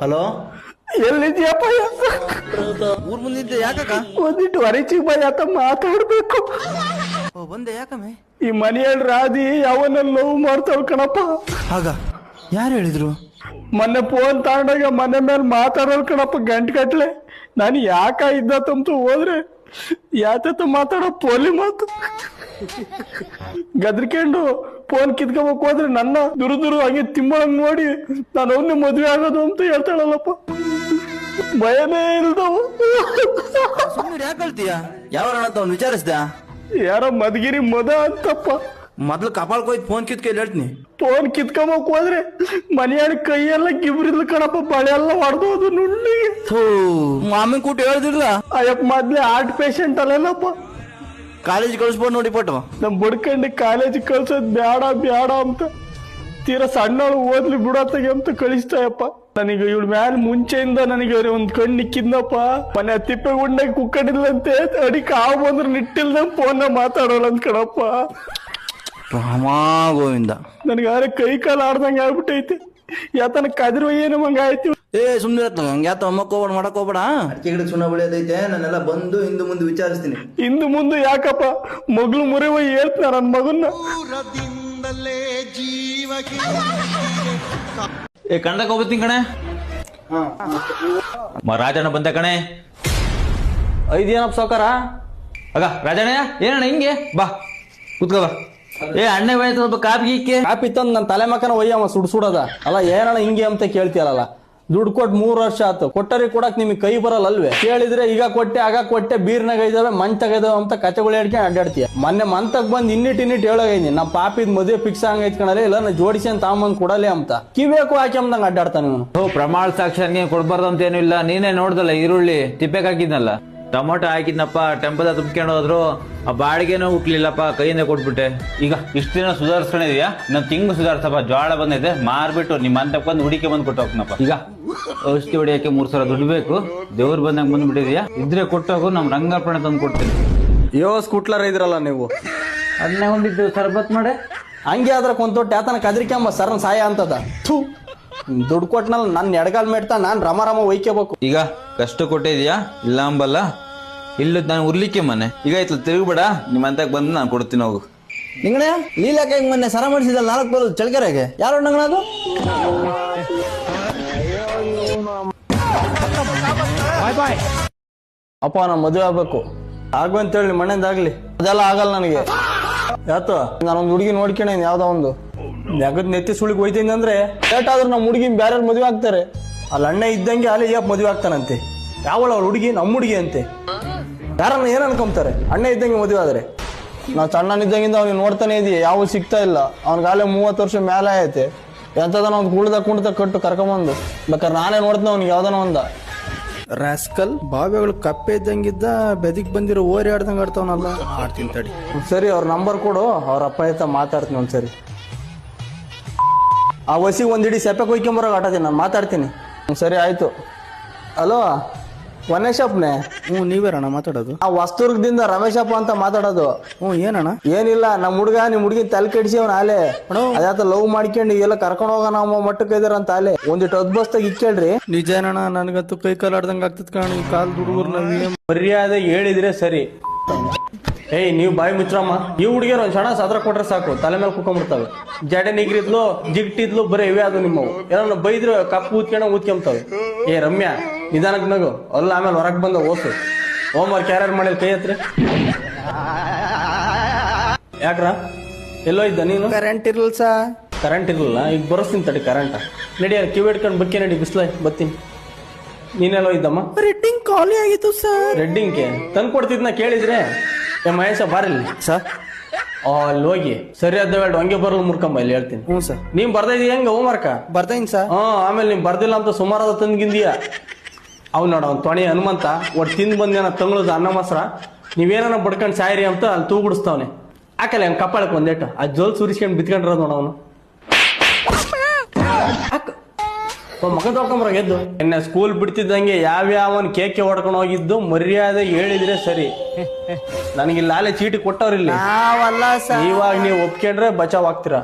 Hello, ಎಲ್ಲಿದ್ಯಪ್ಪ? ಊರ್ ಮುಂದಿದ್ದೆ. ಯಾಕಕ್ಕ? ಒಂದಿಟ್ಟು ಹೊರಚಿಗೆ by ಆತ ಮಾತಾಡ್ಬೇಕು. ಬಂದೆ ಯಾಕಮ್ಮೆ? ಈ ಮನೆಯಲ್ಲಿ ರಾಧಿ ಯಾವನ್ನ ಲವ್ ಮಾಡ್ತಾವ್ ಕಣಪ್ಪ. ಆಗ ಯಾರು ಹೇಳಿದ್ರು? ಮೊನ್ನೆ ಫೋನ್ ತಗೊಂಡಾಗ ಮನೆ ಮೇಲೆ ಮಾತಾಡೋರು ಕಣಪ್ಪ ಗಂಟೆ. ನಾನು ಯಾಕ ಇದ್ದ ತಂತು ಹೋದ್ರೆ ಯಾತ ಮಾತಾಡೋ ಪೋಲಿ ಮಾತು ಗದ್ರಿಕೊಂಡು ಫೋನ್ ಕಿತ್ಕೋಬೇಕು ಹೋದ್ರೆ ನನ್ನ ದುರು ಹಂಗೆ ತಿಮ್ಮಂಗ್ ನೋಡಿ ನಾನು ಅವನ್ನೇ ಮದ್ವೆ ಆಗೋದು ಅಂತ ಹೇಳ್ತಾಳಲ್ಲಪ್ಪ. ಭಯನೇ ಇಲ್ದವ. ಸುಮ್ಮನೆ ಯಾಕೆ ಹೇಳ್ತೀಯ? ಯಾವ ಅಂತ ವಿಚಾರಿಸ್ದ? ಯಾರೋ ಮದ್ಗಿರಿ ಮದ ಅಂತಪ್ಪ. ಮೊದ್ಲು ಕಪಾಲ್ಕೋಯ್ತು ಫೋನ್ ಕಿತ್ಕೊಂಡು ಹೇಳ್ತೀನಿ. ಫೋನ್ ಕಿತ್ಕೊಂಬಕ್ ಹೋದ್ರೆ ಮನೆಯಾಡ ಕೈಯೆಲ್ಲ ಗಿಬ್ರಿದ್ಲು ಕಣಪ್ಪ, ಬಳೆ ಎಲ್ಲ ಹೊಡೆದೋದು ನುಣ್ಣಿಗೆ. ಮಾಮನ್ ಕೂಟ ಹೇಳ್ದಿಲ್ಲ? ಅಯ್ಯಪ್ಪ ಮೊದ್ಲೇ ಹಾರ್ಟ್ ಪೇಷಂಟ್ ಅಲ್ಲೇನಪ್ಪ. ಕಾಲೇಜ್ ಕಳಿಸ್ಬೋದು ನೋಡಿ ಪಟ್ಟು. ನಮ್ ಬಡ್ಕಂಡು ಕಾಲೇಜ್ ಕಳ್ಸೋದ್ ಬ್ಯಾಡ ಬ್ಯಾಡ ಅಂತ ತೀರಾ ಸಣ್ಣಳು ಓದ್ಲಿ ಬಿಡತ್ತಗೆ ಅಂತ ಕಳಿಸ್ತಾಯಪ್ಪ. ನನಗೆ ಇವಳ ಮ್ಯಾಲ ಮುಂಚೆಯಿಂದ ನನಗೆ ಒಂದ್ ಕಣ್ಣಿಕ್ಕಿದ್ನಪ್ಪ. ಮನೆ ತಿಪ್ಪೆ ಗುಂಡಾಗ ಕುಕ್ಕಡಿಲ್ಲಂತೆ ಅಡಿ ಕಾವು ಬಂದ್ರೆ ನಿಟ್ಟಿಲ್ದಂಗ್ ಫೋನ್ ಮಾತಾಡೋಲ್ಲ ಅಂತ ಕಣಪ್ಪ. ರಾಮ ಗೋವಿಂದ, ನನಗಾದ್ರೆ ಕೈ ಕಾಲು ಆಡ್ದಂಗ ಆಗ್ಬಿಟ್ಟೈತಿ. ಯಾತನ ಕದಿರು ಏನು ಮಂಗ ಆಯ್ತು. ಸುಮ್ನೆ ಹಂಗೆ ಯಾತ ಅಮ್ಮಕ್ಕೋಬೇಡ, ಮಾಡಕ್ ಹೋಗ್ಬೇಡ. ಅಡಿಕೆ ಗಿಡಕ್ಕೆ ಸುಣ್ಣ ಬೆಳೆಯೋದೈತೆ, ನಾನೆಲ್ಲ ಬಂದು ಹಿಂದೆ ಮುಂದೆ ವಿಚಾರಿಸ್ತೀನಿ. ಹಿಂದೆ ಮುಂದೆ ಯಾಕಪ್ಪ? ಮಗ್ಳು ಮುರಿವ ಹೇಳ್ತಾನ ನನ್ ಮಗನ್ನ. ಕಂಡಕ್ ಹೋಗ್ತೀನಿ ಕಣೆ. ರಾಜಣ್ಣ ಬಂದ ಕಣೆ. ಐದೇನಪ್ಪ ಸಾವ್ಕಾರ? ಆಗ ರಾಜಣ್ಣ ಏನಣ್ಣ ಹಿಂಗೆ ಬಾ ಕುತ್ಕೋ ಬಾ. ಅಣ್ಣ ಸ್ವಲ್ಪ ಕಾಪಿ ಕಾಪಿ ತಂದ್ ನನ್ ತಲೆ ಮಕ್ಕನ ಒಯ್ಯಮ್ಮ ಸುಡದ ಅಲ್ಲ. ಏನಣ್ಣ ಹಿಂಗೆ ಅಂತ ಕೇಳ್ತೀಯಲ್ಲ? ದುಡ್ಡು ಕೊಟ್ಟು 3 ವರ್ಷ ಆಯ್ತು, ಕೊಟ್ಟರಿ ಕೊಡಕ್ ನಿಮಗೆ ಕೈ ಬರಲ್ಲ ಅಲ್ವೇ? ಕೇಳಿದ್ರೆ ಈಗ ಕೊಟ್ಟೆ ಆಗ ಕೊಟ್ಟೆ, ಬೀರ್ನಾಗ ಇದಾವೆ ಮಂತಾಗ ಇದಾವೆ ಅಂತ ಕತೆಗಳು ಹೇಳ್ಕೊಂಡು ಅಡ್ಡಾಡ್ತೀಯ. ಮೊನ್ನೆ ಮಂತಕ್ ಬಂದ್ ಇನ್ನಿಟ್ ಹೇಳೋಗೈನಿ ನಮ್ಮ ಪಾಪಿದ್ ಮದುವೆ ಫಿಕ್ಸ್ ಹಂಗೈತ್ ಕಣಲೆ, ಇಲ್ಲ ನಾ ಜೋಡಿಸಿ ಅಂತ ತಾಂಬಂದ್ ಕೊಡಲಿ ಅಂತ ಕಿವೇಕು ಹಾಕ್ಯಂದಂಗ ಅಡ್ಡಾಡ್ತಾನೆ ಇವನು. ಪ್ರಮಾಣ ಸಾಕ್ಷಿ ಕೊಡ್ಬಾರ್ದು ಅಂತ ಏನು ಇಲ್ಲ. ನೀನೇ ನೋಡ್ದಲ್ಲ ಈರುಳ್ಳಿ ತಿಪ್ಪೆಗೆ ಹಾಕಿದ್ನಲ್ಲ, ಟೊಮೊಟೊ ಹಾಕಿದ್ನಪ್ಪ, ಟೆಂಪದ ತುಂಬ್ಕೊಂಡು ಹೋದ್ರು. ಆ ಬಾಡಿಗೆನೂ ಹುಟ್ಲಿಲ್ಲಪ್ಪ, ಕೈಯಿಂದ ಕೊಟ್ಬಿಟ್ಟೆ. ಈಗ ಇಷ್ಟ ದಿನ ಸುಧಾರಿಸ್ಕೊಂಡಿದ್ಯಾ, ನಾನು ತಿಂಗಳು ಸುಧಾರಿಸಪ್ಪ. ಜೋಳ ಬಂದೈತೆ ಮಾರ್ಬಿಟ್ಟು ನಿಮ್ಮ ಅಂತ ಬಂದು ಹುಡಿಕೆ ಬಂದು ಕೊಟ್ಟು ಹೋಗ್ನಪ್ಪ. ಈಗ ಔಷಧಿ ಹೊಡಿಯಕ್ಕೆ 3 ಸಾವಿರ ದುಡ್ಡು ಬೇಕು. ದೇವ್ರು ಬಂದಂಗೆ ಬಂದ್ಬಿಟ್ಟಿದ್ಯಾ, ಇದ್ರೆ ಕೊಟ್ಟೋಗು, ನಮ್ ರಂಗಾರ್ಪಣೆ ತಂದು ಕೊಡ್ತೀನಿ. ಸ್ಕೂಟ್ಲರ್ ಇದ್ರಲ್ಲ ನೀವು, ಅದನ್ನೇ ಒಂದಿದ್ದು ಸರ್ಬತ್ ಮಾಡೆ. ಹಂಗೆ ಆದ್ರೆ ಕೊಂತೊಟ್ಟು ಯಾತನ ಕದ್ರಿಕೆಂಬ ಸರ್ನ ಸಾಯ ಅಂತದ. ದುಡ್ಡು ಕೊಟ್ಟನಲ್ಲ ನನ್ನ ಎಡಗಾಲ್ ಮೇಡ್ತಾ ನಾನ್ ರಮ ಒಯ್ಕೋಬೇಕು. ಈಗ ಕಷ್ಟ ಕೊಟ್ಟಿದ್ಯಾ ಇಲ್ಲ ಅಂಬಲ್ಲ, ಇಲ್ಲ ನಾನು ಉರ್ಲಿಕ್ಕೆ ಮನೆ ಈಗ ಆಯ್ತು ತಿರುಗ್ಬೇಡ. ನಿಮ್ಮ ಅಂತಕ್ ಬಂದು ನಾನು ಕೊಡ್ತೀನಿ, ಹೋಗು. ನಿಂಗಣೆ ಲೀಲಾಕ ಹೆಂಗ್ ಮೊನ್ನೆ ಸರ ಮಾಡಿಸಿದಲ್ಲ 4 ಬರೋದು ಚಳ್ಕೆರೆಗೆ, ಯಾರು ನಂಗಣದು? ಅಪ್ಪ ನಾನು ಮದುವೆ ಆಗ್ಬೇಕು ಆಗುವಂತೇಳಿ ಮಣ್ಣೆಂದಾಗ್ಲಿ. ಅದೆಲ್ಲ ಆಗಲ್ಲ ನನಗೆ. ಯಾತ ನಾನೊಂದು ಹುಡುಗಿ ನೋಡ್ಕೊಂಡ ಯಾವ್ದೋ ಒಂದು ನೆಗದ್ ನೆತ್ತಿ ಸುಳಿಗೆ ಹೋಯ್ತೀನಿ ಅಂದ್ರೆ ಲೇಟ್ ಆದ್ರೂ ನಮ್ಮ ಹುಡುಗಿ ಬೇರೆ ಮದುವೆ ಆಗ್ತಾರೆ. ಅಲ್ಲಿ ಅಣ್ಣ ಇದ್ದಂಗೆ ಅಲ್ಲಿ ಯಾಕೆ ಮದುವೆ ಆಗ್ತಾನಂತೆ. ಯಾವಳ ಅವ್ಳ ಹುಡುಗಿ ನಮ್ಮ ಹುಡುಗಿ ಅಂತೆ. ಯಾರನ್ನ ಏನ್ ಅನ್ಕೊಂತಾರೆ? ಅಣ್ಣ ಇದ್ದಂಗೆ ಮದುವೆ ಆದ್ರೆ. ನಾವು ಸಣ್ಣನಿದ್ದಂಗಿಂದ ಅವ್ನಿಗೆ ನೋಡ್ತಾನೆ ಇದೀವಿ, ಯಾವ ಸಿಗ್ತಾ ಇಲ್ಲ. ಅವ್ನಿಗಾಲೆ 30 ವರ್ಷ ಮೇಲೆ ಐತೆ. ಎಂತದನ ಒಂದು ಕುಣ್ದ ಕಟ್ಟು ಕರ್ಕೊಂಬಂದು ಬೇಕಾದ್ರೆ ನಾನೇ ನೋಡ್ತೀನಿ ಅವ್ನಿಗೆ ಯಾವ್ದನ ಒಂದ. ರಾಸ್ಕಲ್ ಬಾವಿಗಳು ಕಪ್ಪೆ ಇದ್ದಂಗಿದ್ದ, ಬೆದಿಗ್ ಬಂದಿರೋ ಓರಿ ಆಡ್ದಂಗ ಆಡ್ತಾವನಲ್ಲ. ಆಡ್ತೀನಿ ತಡಿ. ಸರಿ ಅವ್ರ ನಂಬರ್ ಕೊಡು, ಅವ್ರ ಅಪ್ಪ ಆಯ್ತಾ ಮಾತಾಡ್ತೀನಿ ಒಂದ್ಸರಿ. ಆ ವಸಿಗೆ ಒಂದಿಡಿ ಸೆಪೆ ಕೊಯ್ಕೊಂಬರೋ ಆಟತೀನಿ, ನಾನು ಮಾತಾಡ್ತೀನಿ. ಸರಿ ಆಯ್ತು. ಹಲೋ ವನೇಶಪ್ಪನೇ? ನೀವೇರಣ್ಣ ಮಾತಾಡೋದು? ಆ ವಸ್ತುರ್ಗದಿಂದ ರಮೇಶಪ್ಪ ಅಂತ ಮಾತಾಡೋದು. ಏನಣ್ಣ? ಏನಿಲ್ಲ, ನಮ್ಮ ಹುಡುಗ ನಿಮ್ ಹುಡುಗಿ ತಲೆ ಕೆಡಿಸಿ ಅವ್ನ ಆಲೆ ಅದಾತ ಲವ್ ಮಾಡ್ಕೊಂಡು ಎಲ್ಲ ಕರ್ಕೊಂಡು ಹೋಗೋಣ ನಮ್ಮ ಮಟ್ಟಕ್ಕೆ ಇದಾರಂತ ಆಲೆ ಒಂದಿಟ್ಟು ಅದ್ಬಸ್ತಾಗ ಇಕ್ಕೇಳ್ರಿ. ನಿಜನಣ್ಣ, ನನಗಂತೂ ಕೈ ಕಾಲು ಆಡ್ದಂಗ ಆಗ್ತದ ಕಾಣ. ಈ ಕಾಲ್ ಹುಡುಗರು ನಾವ್ ಮರ್ಯಾದೆ ಹೇಳಿದ್ರೆ ಸರಿ. ಏಯ್ ನೀವು ಬಾಯಿ ಮುಚ್ರಮ್ಮ. ಈ ಹುಡುಗಿಯರು ಒಂದ್ ಕ್ಷಣ ಸದ್ರ ಕೊಟ್ರೆ ಸಾಕು, ತಲೆ ಮೇಲೆ ಕುತ್ಕೊಂಡ್ಬಿಡ್ತಾವೆ. ಜಡೆ ನಿಗ್ರಿದ್ಲು ಜಿಟ್ಟಿದ್ಲು ಬರೀ ಇವೇ ಅದು ನಿಮ್ಮವು. ಏನೋ ಬೈದ್ರೆ ಕಪ್ಪು ಊದ್ಕೊಂಬತಾವೆ. ಏ ರಮ್ಯಾ ನಿಧಾನಕ್ಕೆ ನಗು, ಅಲ್ಲ ಆಮೇಲೆ ಹೊರಗೆ ಬಂದ ಓಸು. ಹೋಮ್ ವರ್ಕ್ ಯಾರ್ಯಾರು ಮಾಡಿಲ್ಲ ಕೈ ಹತ್ರ. ಯಾಕ್ರ ಎಲ್ಲೋ ಇದ್ದ ನೀನು? ಕರೆಂಟ್ ಇರಲ್ಲ ಸಾ. ಕರೆಂಟ್ ಇರಲಿಲ್ಲ, ಈಗ ಬರೋಸ್ತೀನಿ ತಡಿ ಕರೆಂಟ. ನಡಿ ಕಿವಿ ಹಿಡ್ಕೊಂಡು ಬಕ್ಕಿ ನಡಿ, ಬಿಸ್ಲ ಬರ್ತೀನಿ. ನೀನೆಲ್ಲೋ ಇದ್ದಮ್ಮ? ರೆಡ್ಡಿಂಗ್ ಖಾಲಿ ಆಗಿತ್ತು ಸರ್. ರೆಡ್ಡಿಂಗ್ಗೆ ತಂದು ಕೊಡ್ತಿದ್ನ ಕೇಳಿದ್ರೆ. ಏ ಮಹೇಶ ಬಾರಿಲ್ಲಿ ಸರ್. ಅಲ್ಲಿ ಹೋಗಿ ಸರಿಯಾದ ಬೇಡ ಹಂಗೆ ಬರಲು ಮುರ್ಕಂಬ ಇಲ್ಲಿ ಹೇಳ್ತೀನಿ. ಹ್ಞೂ ಸರ್. ನೀವ್ ಬರ್ದೈದಿ ಹೆಂಗ ಹೋಮ್ ವರ್ಕ? ಬರ್ತೀನಿ ಸರ್. ಆಮೇಲೆ ನೀವ್ ಬರ್ದಿಲ್ಲ ಅಂತ ಸುಮಾರಾದ ತಂದ್ಗಿಂದಿಯ. ಅವ್ನು ನೋಡ ಅವ್ನು ತೊಣಿ ಹನುಮಂತ ಒಟ್ಟು ತಿಂದು ಬಂದೇನ ತಂಗ್ಳದ ಅನ್ನ ಮೊಸರ ನೀವೇನ ಬಡ್ಕೊಂಡು ಸಾಯಿರಿ ಅಂತ ಅಲ್ಲಿ ತೂಗುಡಿಸ್ತಾವನೆ. ಹಾಕಲ್ಲ ಅವ್ನು ಕಪ್ಪಾಳಕ್ಕೆ ಒಂದೇಟು ಆ ಜೋಲ್ ಸುರಿಸ್ಕೊಂಡು ಬಿತ್ಕೊಂಡಿರೋದು ನೋಡ ಅವನು. ಮಗ ತೊಳ್ಕೊಂಬರ ಗೆದ್ದು ಎನ್ನ ಸ್ಕೂಲ್ ಬಿಡ್ತಿದ್ದಂಗೆ ಯಾವ್ಯಾವನ್ ಕೇಕೆ ಹೊಡ್ಕೊಂಡು ಹೋಗಿದ್ದು ಮರ್ಯಾದೆ ಹೇಳಿದ್ರೆ ಸರಿ. ನನಗಿಲ್ಲ ಅಲ್ಲೇ ಚೀಟಿ ಕೊಟ್ಟವ್ರಿಲ್ಲ. ನಾವಲ್ಲ ಸರ್. ಇವಾಗ ನೀವು ಒಪ್ಕೊಂಡ್ರೆ ಬಚಾವ್ ಆಗ್ತೀರಾ.